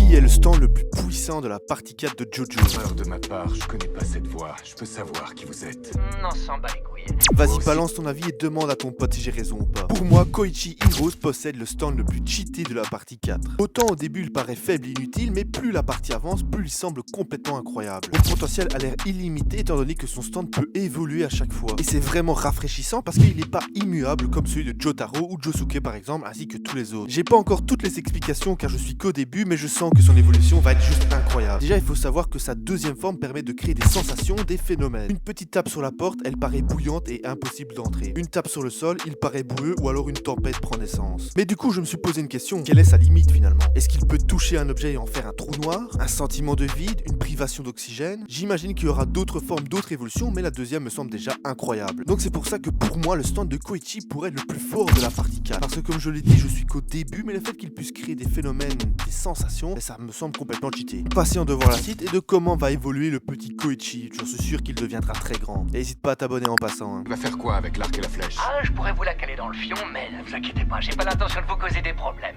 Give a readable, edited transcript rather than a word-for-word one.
Qui est le stand le plus puissant de la partie 4 de Jojo? Erreur de ma part, je connais pas cette voix. Je peux savoir qui vous êtes. On s'en bat les couilles. Vas-y, Moi aussi. balance ton avis et demande à ton pote si j'ai raison ou pas. Pour moi, Koichi Heroes possède le stand le plus cheaté de la partie 4. Autant au début il paraît faible et inutile, mais plus la partie avance, plus il semble complètement incroyable. Son potentiel a l'air illimité étant donné que son stand peut évoluer à chaque fois. Et c'est vraiment rafraîchissant parce qu'il n'est pas immuable comme celui de Jotaro ou Josuke par exemple, ainsi que tous les autres. J'ai pas encore toutes les explications car je suis qu'au début, mais je sens que son évolution va être juste incroyable. Déjà, il faut savoir que sa deuxième forme permet de créer des sensations, des phénomènes. Une petite tape sur la porte, elle paraît bouillante et impossible d'entrer. Une tape sur le sol, il paraît boueux ou alors une tempête prend naissance. Mais du coup, je me suis posé une question, quelle est sa limite finalement? Est-ce qu'il peut toucher un objet et en faire un trou noir? Un sentiment de vide? Une privation d'oxygène? J'imagine qu'il y aura d'autres formes, d'autres évolutions, mais la deuxième me semble déjà incroyable. Donc c'est pour ça que pour moi, le stand de Koichi pourrait être le plus fort de la partie 4. Parce que comme je l'ai dit, je suis qu'au début, mais le fait qu'il puisse créer des phénomènes, des sensations, ça me semble complètement cheaté. Patient de voir la suite et de comment va évoluer le petit Koichi. Je suis sûr qu'il deviendra très grand. Et n'hésite pas à t'abonner en passant. Tu vas faire quoi avec l'arc et la flèche? Ah, je pourrais vous la caler dans le fion, mais ne vous inquiétez pas, j'ai pas l'intention de vous causer des problèmes.